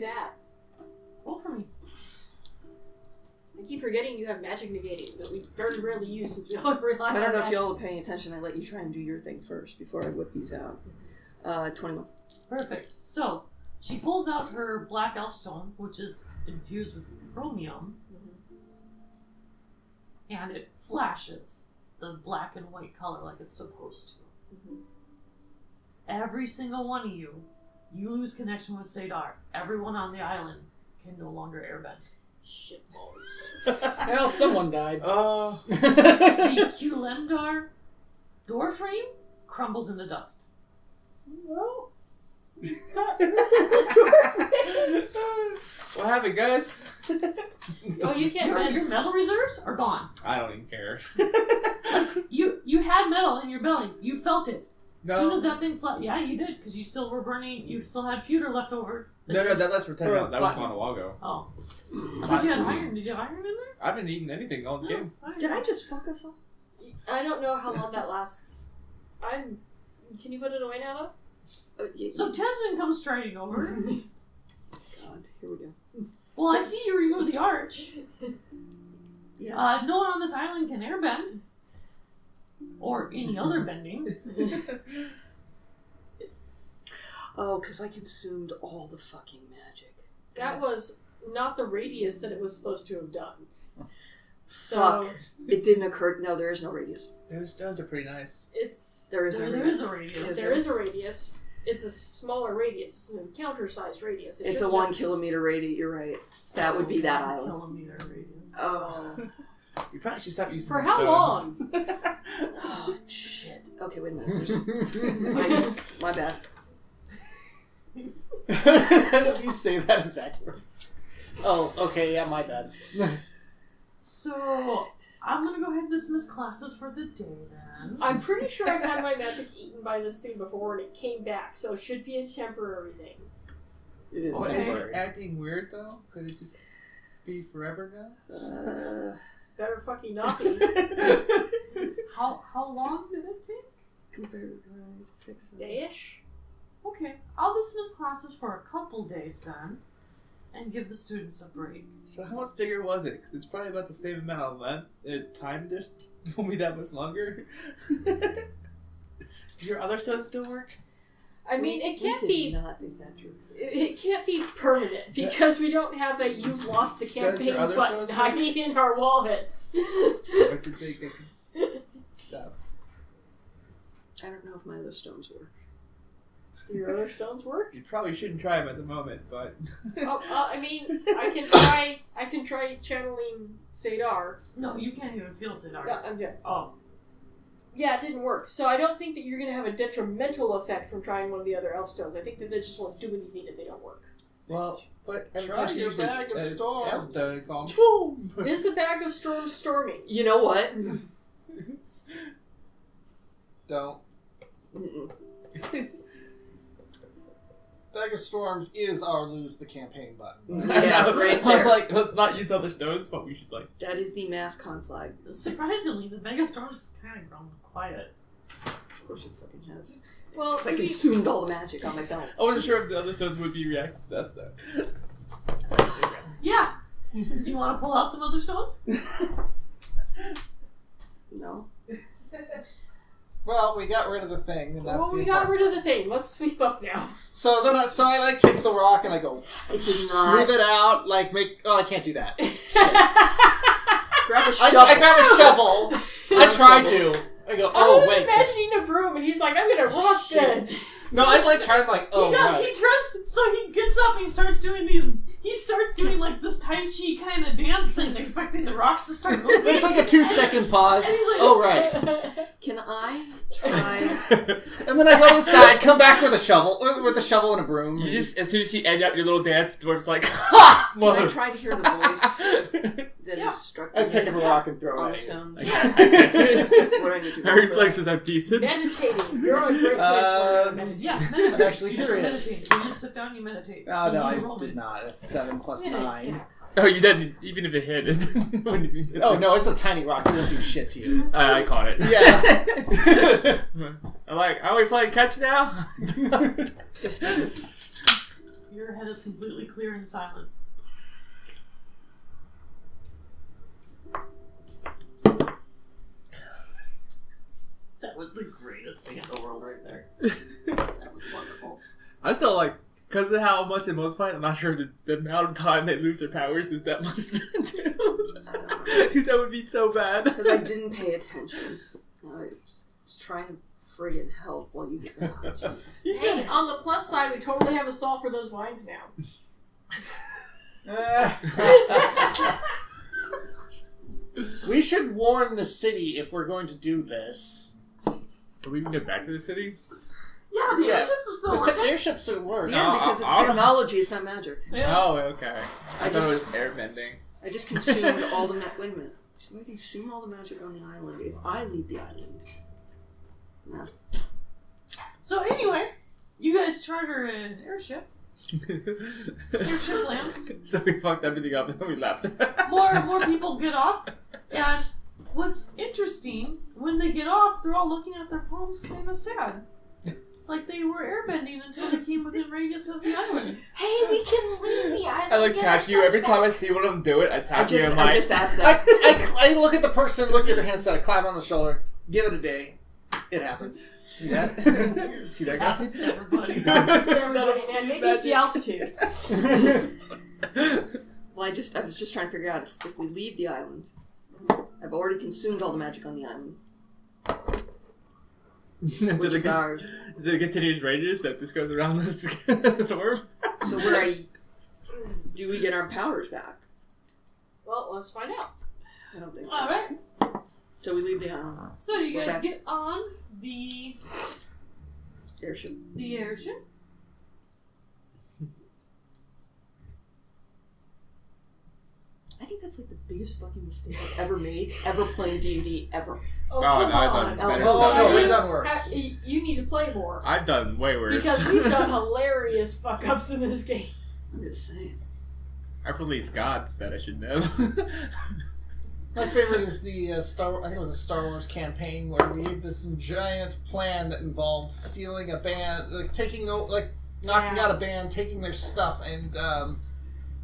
that. Roll for me. I keep forgetting you have magic negating that we very rarely use since we all rely on I don't know if magic. y'all are paying attention. I let you try and do your thing first before I whip these out. 21. Perfect. So, she pulls out her black elfstone, which is infused with chromium, and it flashes the black and white color like it's supposed to. Every single one of you lose connection with Sadar. Everyone on the island can no longer airbend. Shitballs. Well, someone died. The Kulendar door frame crumbles into dust. Well. What happened, guys? Oh, you can't Your bend. metal reserves are gone. I don't even care. You had metal in your belly. You felt it. No. As soon as that thing flat, yeah, you did, because you still were burning. You still had pewter left over. No, that lasts for 10 rounds. That was gone a while ago. Oh, I thought you had iron. Did you have iron in there? I've been eating anything all the game. Iron. Did I just fuck us up? I don't know how long that lasts. Can you put it away now, though? So Tenzin comes striding over. God, here we go. Well, I see you remove the arch. Yes. No one on this island can airbend. Or any other bending. Oh, because I consumed all the fucking magic. That was not the radius that it was supposed to have done. Fuck. So It didn't occur. No, there is no radius. Those stones are pretty nice. There is no There radius. is a radius. there is a radius. It's a smaller radius. It's an encounter-sized radius. It's a 1 kilometer radius. You're right. That would be that island. Kilometer radius. Oh. You probably should stop using For more how stones. long? Oh, shit. Okay, wait a minute. My bad. You say that exactly. Oh, okay, yeah, my bad. So, I'm gonna go ahead and dismiss classes for the day then. I'm pretty sure I've had my magic eaten by this thing before and it came back, so it should be a temporary thing. It is Oh, is temporary. it acting weird though? Could it just be forever now? Better fucking not be. How long did it take? Compared to fix that. Day-ish? Okay, I'll dismiss classes for a couple days then, and give the students a break. So how much bigger was it? Because it's probably about the same amount of length. Time just won't be that much longer. Do your other stones still work? I mean, it can't we be. did not think that through. It can't be permanent because we don't have a "you've lost the Does campaign" your other button stones work? hiding in our wallets. Or did they get stopped? I don't know if my other stones work. Do your other stones work? You probably shouldn't try them at the moment, but I mean, I can try channeling Sadar. No, you can't even feel Sidar. No, I'm good. Oh. Yeah, it didn't work. So I don't think that you're going to have a detrimental effect from trying one of the other elf stones. I think that they just won't do anything if they don't work. well, but every Try time you your use it bag of as storms. Elstone, go boom. Is the bag of storms storming? You know what? Don't. Mm-mm. Bag of Storms is our lose the campaign button. Yeah, right I was there. like, let's not use other stones, but we should like. That is the mass conflag. Surprisingly, the Megastorm is kind of grown quiet. Of course it fucking has. Well, Because I to be- consumed all the magic on my belt. I wasn't sure if the other stones would be reacting to that stuff. Yeah! Do you want to pull out some other stones? No. Well, we got rid of the thing, and that's well, the we got important- rid of the thing. Let's sweep up now. So then, I like take the rock and I go I did not. smooth it out, like make. Oh, I can't do that. Grab a I shovel. grab a shovel. I try to. I go. I Oh was wait. imagining a broom, and he's like, "I'm gonna rock Shit. bed." No, I like trying to like. Oh He does, right. he tries, so he gets up and he starts doing like this Tai Chi kind of dance thing, expecting the rocks to start moving. There's like a 2-second pause. And he's like, Oh right. Can I try? And then I go to the side, come back with a shovel and a broom. You just, as soon as you end up your little dance, Dwarf's like, ha! Can I Mother. try to hear the voice that Yeah. instructed I me pick up a rock and throw on it. the stones? I can't do it. What do I need to do? My reflexes are decent. Meditating. You're on a great place for meditation. Yeah, meditate. I'm actually you just curious. meditate. You just sit down and you meditate. Oh no, You I roll did it. not. It's 7 plus 9. Oh, you didn't, even if it hit. It wouldn't be- Oh no, it's a tiny rock. It won't do shit to you. I caught it. Yeah. I'm like, are we playing catch now? 15. Your head is completely clear and silent. That was the greatest thing in the world right there. That was wonderful. I'm still like, because of how much it multiplied, I'm not sure the amount of time they lose their powers is that much to do. Because that would be so bad. Because I didn't pay attention. I was trying to friggin' help while you did that. Hey, on the plus side, we totally have a solve for those vines now. We should warn the city if we're going to do this. But we can get back to the city? Yeah, the Yeah. airships are still The working. airships still work. Yeah, because it's technology, it's not magic. Yeah. Oh, okay. I thought it was just- airbending. I just consumed all the wait a minute. Should I consume all the magic on the island if I leave the island? No. So anyway, you guys charter an airship. Airship lands. So we fucked everything up and then we left. More people get off. And what's interesting, when they get off, they're all looking at their palms kind of sad. Like they were airbending until they came within radius of the island. Hey, we can leave the island. I like tap you every time I see one of them do it. I tap you. I'm like, I just asked that. I look at the person, look at their handset, I clap on the shoulder, give it a day. It happens. See that? See that guy? That's everybody. It's everybody, man. Maybe it's the altitude. Well, I was just trying to figure out if we leave the island. I've already consumed all the magic on the island, which is ours. Is there a continuous radius that this goes around this orb? So do we get our powers back? Well, let's find out. I don't think. All right. So we leave the island. So you We're guys back. get on the Airship. airship. I think that's like the biggest fucking mistake I've ever made, ever playing D&D, ever. Oh, Oh, come no, I've on. done better Oh, stuff. no, we've done worse. You need to play more. I've done way worse. Because we've done hilarious fuck-ups in this game. I'm just saying. I've released gods that I should know. My favorite is the I think it was a Star Wars campaign where we had this giant plan that involved stealing a band, knocking out a band, taking their stuff, and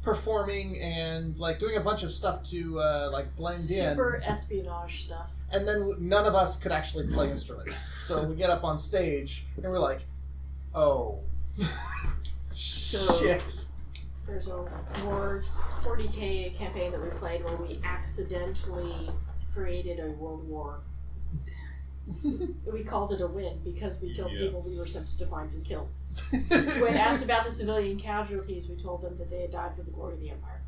performing and doing a bunch of stuff to blend in. Super espionage stuff. And then none of us could actually play instruments, so we get up on stage and we're like, "Oh, shit." There's a War 40k campaign that we played where we accidentally created a world war. We called it a win because we killed people we were sent to find and kill. When asked about the civilian casualties, we told them that they had died for the glory of the Empire.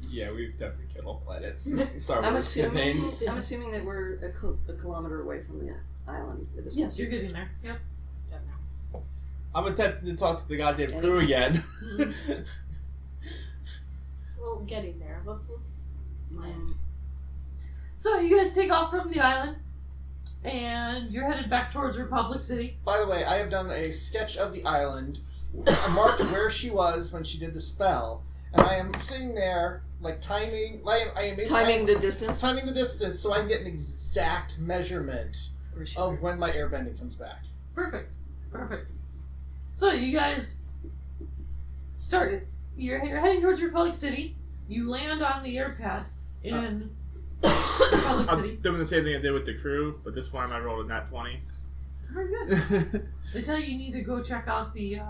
Yeah, we've definitely killed all planets. Star I'm Wars campaigns. assuming that we're a kilometer away from the island at this Yes, point. you're getting there. Yep. I'm attempting to talk to the goddamn crew again. Well, getting there. Let's land. So you guys take off from the island, and you're headed back towards Republic City. By the way, I have done a sketch of the island. I marked where she was when she did the spell, and I am sitting there, timing. Timing the distance. Timing the distance so I can get an exact measurement of when my airbending comes back. Perfect. So you guys started. You're heading towards Republic City. You land on the airpad in Republic City. I'm doing the same thing I did with the crew, but this time I rolled a nat 20. Very good. They tell you need to go check out the. Hang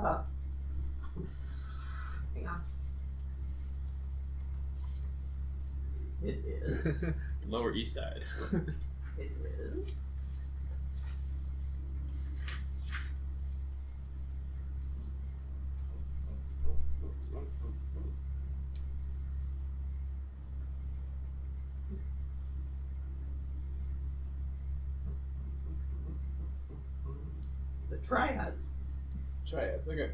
on. It is. Lower East Side. It is. The triads. Try it. Okay.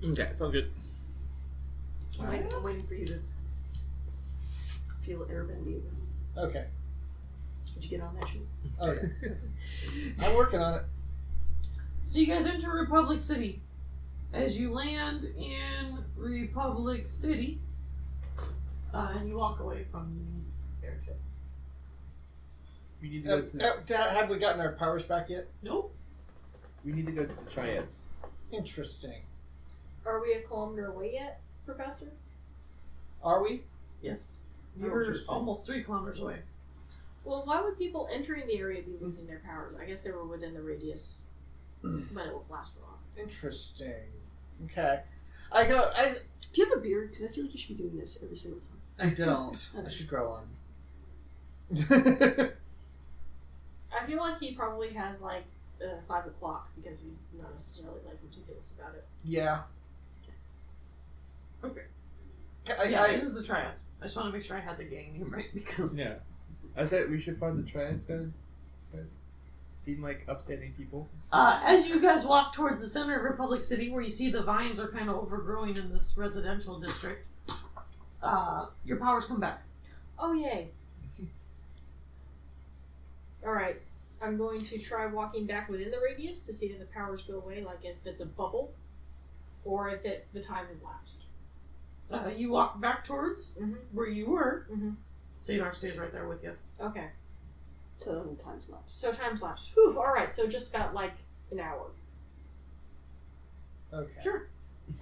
Okay, sounds good. I'm waiting for you to feel airbending. Okay. Did you get on that shit? Okay. I'm working on it. So you guys enter Republic City. as you land in Republic City, and you walk away from the airship. We need to go to the, Have we gotten our powers back yet? Nope. we need to go to the triads. Interesting. Are we a kilometer away yet, Professor? Are we? Yes. Oh, You're interesting. almost 3 kilometers away. Well, why would people entering the area be losing their powers? I guess they were within the radius, but it would last for long. Interesting. Okay. Do you have a beard? Because I feel like you should be doing this every single time. I don't. I should grow one. I feel like he probably has like 5 o'clock because he's not necessarily like ridiculous about it. Yeah. Okay. I, it was the triads. I just want to make sure I had the gang name right because Yeah. I said we should find the triads, guys. Seem like upstanding people. as you guys walk towards the center of Republic City, where you see the vines are kind of overgrowing in this residential district, your powers come back. Oh, yay. Alright, I'm going to try walking back within the radius to see if the powers go away, like if it's a bubble, or if the time has lapsed. You walk back towards where you were. Sadar stays right there with you. Okay, So then time's lapsed. so time's lapsed. Whew, alright, so just about like an hour. okay. Sure.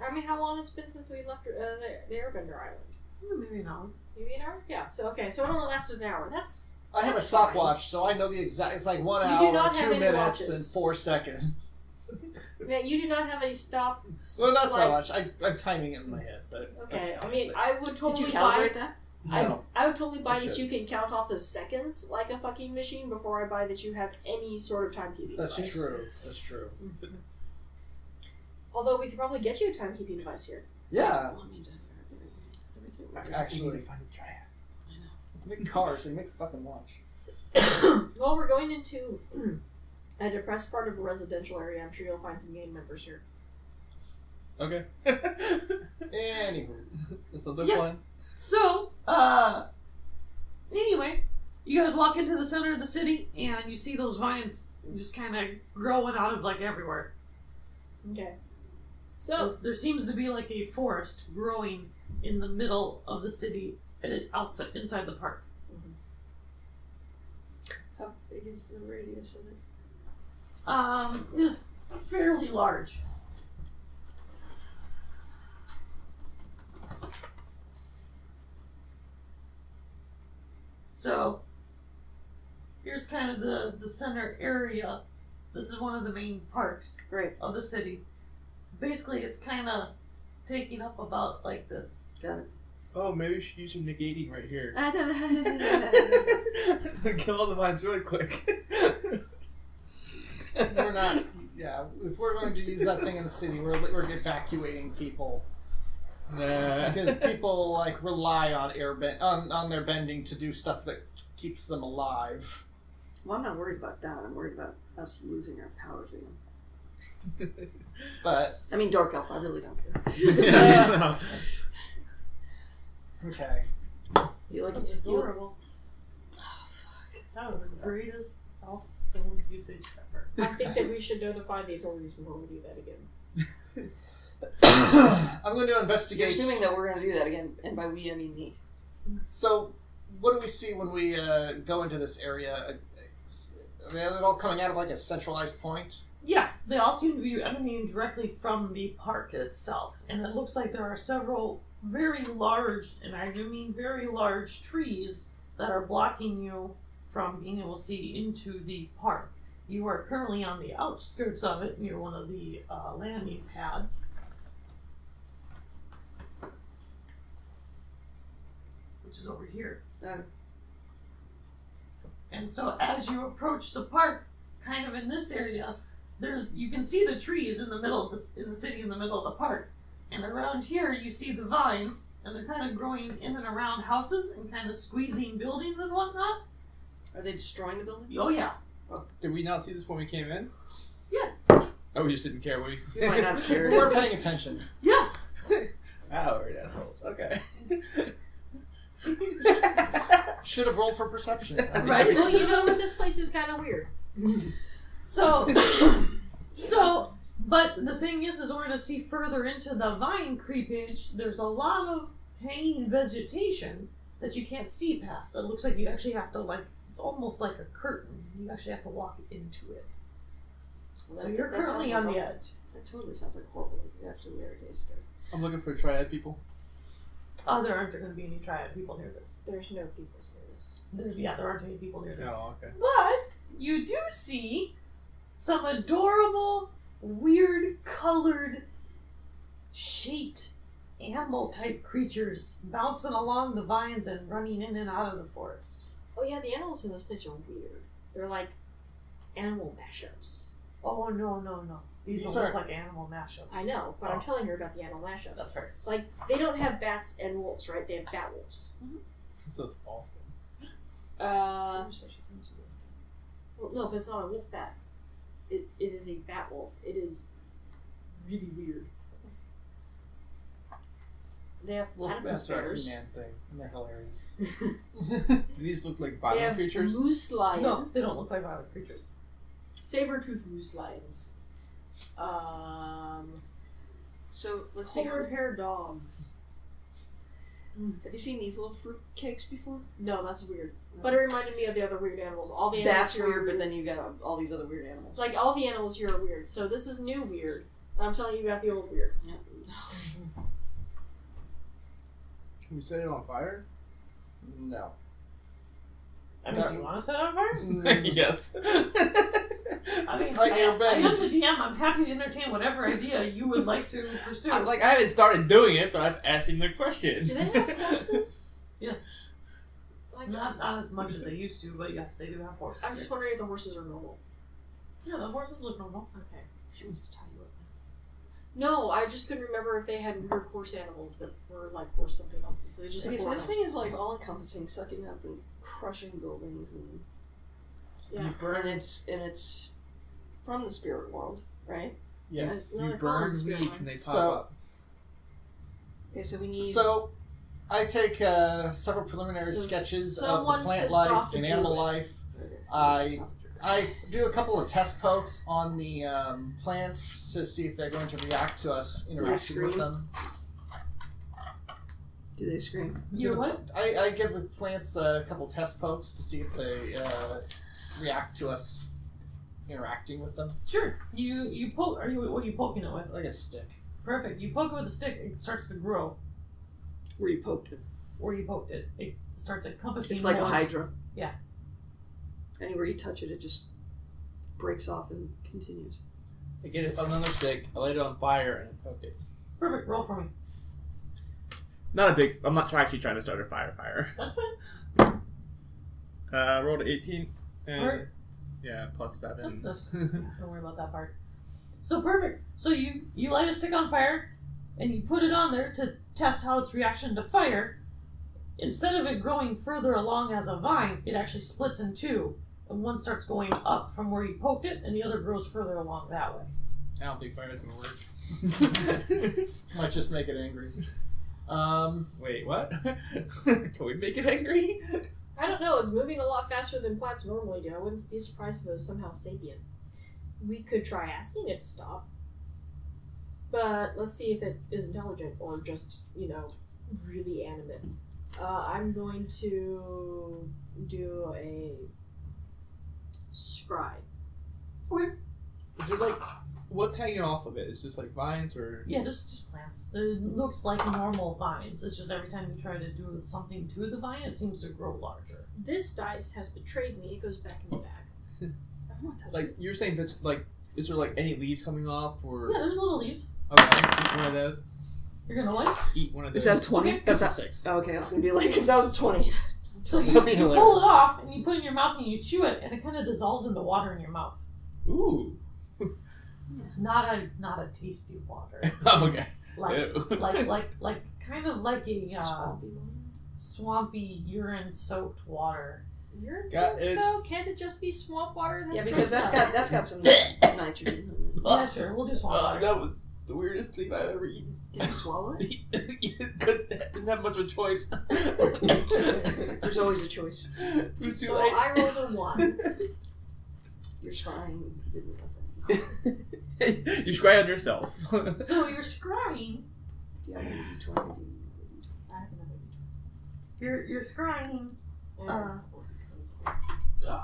I mean, how long has it been since we left the Airbender Island? Maybe an hour. Maybe an hour? Yeah, so okay, so it only lasted an hour. That's I have a That's stopwatch, so I know the exact. It's like 1 You do hour, not 2 have any minutes, watches. and 4 seconds. yeah, you do not have any stop. Well, not so like- much. I'm timing it in my head, but Okay, I mean, I would totally Did you buy. calibrate that? No. I would totally buy I that should. you can count off the seconds like a fucking machine before I buy that you have any sort of timekeeping That's device. true. That's true. Although we could probably get you a timekeeping device here. Yeah. Well, I mean, we need Actually, find the triads. make cars and make a fucking watch. Well, we're going into a depressed part of a residential area. I'm sure you'll find some gang members here. Okay. Anywho. That's not the Yeah. plan. So, anyway, you guys walk into the center of the city and you see those vines just kind of growing out of like everywhere. Okay. So, There seems to be like a forest growing in the middle of the city, outside inside the park. How big is the radius of it? It is fairly large. So, here's kind of the center area. This is one of the main parks Right. of the city. Basically, it's kind of taking up about like this. Got it. Oh, maybe we should use some negating right here. yeah, Kill all the vines really quick. We're not. Yeah. If we're going to use that thing in the city, we're evacuating people Nah. because people like rely on on their bending to do stuff that keeps them alive. well, I'm not worried about that. I'm worried about us losing our powers again. But I mean, Dark Elf, I really don't care. No. okay. You like So adorable. Oh, fuck. That was the greatest elf stones usage ever. I think that we should notify the authorities before we do that again. I'm going to You're investigate. assuming that we're going to do that again, and by we, I mean me. So, what do we see when we go into this area? Are they all coming out of like a centralized point? Yeah, they all seem to be emanating directly from the park itself. And it looks like there are several very large, and I do mean very large, trees that are blocking you from being able to see into the park. You are currently on the outskirts of it, near one of the landing pads. Which is over here. And so as you approach the park, kind of in this area, you can see the trees in the middle of in the city, in the middle of the park. And around here you see the vines, and they're kind of growing in and around houses and kind of squeezing buildings and whatnot. Are they destroying the building? Oh yeah. Did we not see this when we came in? Yeah. Oh, we just didn't care. We You might not care. We're paying attention. Yeah. Wow, we're assholes. Okay. Should have rolled for perception. Right. Well, you know what? This place is kind of weird. So But the thing is in order to see further into the vine creepage, there's a lot of hanging vegetation that you can't see past. It looks like you actually have to, like, it's almost like a curtain. You actually have to walk into it. Well, So that- you're that sounds currently like on the a- edge. That totally sounds like horrible after we already tasted it. I'm looking for triad people. There aren't going to be any triad people near this. There's no peoples near this. There aren't any people near this. Oh, okay. But you do see some adorable, weird colored, shaped animal type creatures bouncing along the vines and running in and out of the forest. Oh yeah, the animals in this place are weird. They're like animal mashups. Oh, no. These These don't look are- like animal mashups. I know, but I'm telling her about the animal mashups. That's fair. Like, they don't have bats and wolves, right? They have bat wolves. This is awesome. Well, no, but it's not a wolf bat. It is a bat wolf. It is really weird. They have platypus Wolfbats are a bears. He-Man thing, and they're hilarious. Do these look like They violent have creatures? moose lion. No, they don't look like violent creatures. Saber-toothed moose lions. So let's be Polar clear. hair dogs. Have you seen these little fruit cakes before? No, that's weird. But it reminded me of the other weird animals. All the animals That's here are weird, but then you got all these other weird animals. like all the animals here are weird. So this is new weird. And I'm telling you about the old weird. Yeah. Can we set it on fire? No. I mean, do you want to set it on fire? Yes. I mean, Like your I am beds. the DM. I'm happy to entertain whatever idea you would like to pursue. I haven't started doing it, but I've asked him the question. Do they have horses? Yes. Like, Not as much as they used to, but yes, they do have horses. I'm just wondering if the horses are normal. Yeah, the horses look normal. Okay. She wants to tie you up. No, I just couldn't remember if they had weird horse animals that were like horse something else. So they just Okay, have so four this animals. thing is like all encompassing, sucking up and crushing buildings, and Yeah. You burn, it's from the spirit world, right? Yes. No, you they're called burn spirit weeds and they lines. pop So- up. Okay, so we need. So, I take several preliminary So sketches of the someone plant pissed life off the and animal druid. life. Okay, so I- it's not- I do a couple of test pokes on the plants to see if they're going to react to us interacting with scream? them. Do they scream? You what? I give the plants a couple test pokes to see if they react to us interacting with them. Sure. You poke. What are you poking it with? Like a stick. Perfect. You poke it with a stick. It starts to grow. Where you poked it. Where you poked it, it starts encompassing. It's like more. a hydra. Yeah. Anywhere you touch it, it just breaks off and continues. I get another stick, I light it on fire, and I poke it. Perfect. Roll for me. I'm not actually trying to start a fire. That's fine. Rolled 18. And, Alright. yeah, plus 7. Don't worry about that part. So perfect. So you light a stick on fire, and you put it on there to test how its reaction to fire. Instead of it growing further along as a vine, it actually splits in two, and one starts going up from where you poked it, and the other grows further along that way. I don't think fire's gonna work. Might just make it angry. Wait, what? Can we make it angry? I don't know. It's moving a lot faster than plants normally do. I wouldn't be surprised if it was somehow sapient. We could try asking it to stop. But let's see if it is intelligent or just, really animate. I'm going to do a scry. Okay. Is it like, what's hanging off of it? It's just like vines or? Yeah, just plants. It looks like normal vines. It's just every time you try to do something to the vine, it seems to grow larger. This dice has betrayed me. It goes back in the bag. I don't want to touch Like, you're saying, like, is there like any leaves coming off or? Yeah, there's little leaves. Okay, eat one of those. You're gonna what? Eat one of those. Is that a 20? Okay. That's That's a a 6. Oh, okay, I was gonna be like, if that was a 20. So you That'd be pull hilarious. it off and you put it in your mouth and you chew it, and it kind of dissolves into water in your mouth. Ooh. Not a tasty water. Oh, okay. Like Ew. like kind of like a Swampy one. swampy urine-soaked water. Urine Yeah, soaked, it's- though? Can't it just be swamp water? Yeah, That's because gross. that's got some nitrogen. Yeah, sure, we'll do swamp water. That was the weirdest thing I've ever eaten. Did you swallow it? Didn't have much of a choice. There's always a choice. It was too So late. I rolled a 1. You're scrying did nothing. You scry on yourself. So you're scrying. Do you have any D20? I have another You're scrying. D20.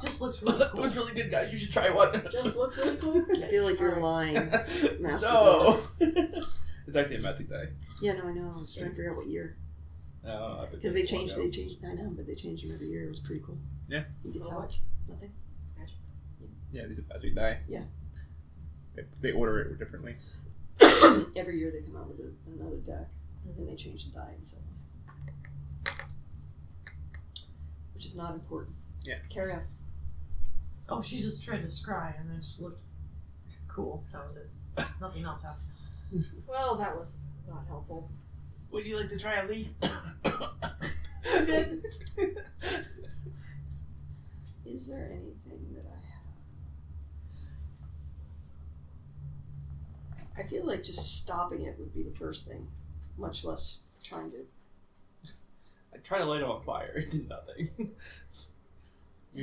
Just looks really It cool. was really good, guys. You should try one. Just look really cool. I feel like you're lying, Master. No. It's actually a magic die. Yeah, no, I know. I was trying to figure out what year. No, Because they changed. I know, but they changed them every year. It was pretty cool. Yeah. You get How how much? Nothing. Yeah, these are magic die. Yeah. They order it differently. Every year they come out with another deck, and they change the die and so on. Which is not important. Yeah. Carry on. Oh, she just tried to scry and then just looked cool. That was it. Nothing else happened. Well, that was not helpful. Would you like to try a leaf? Good. Is there anything that I have? I feel like just stopping it would be the first thing, much less trying to. I tried to light it on fire. It did nothing.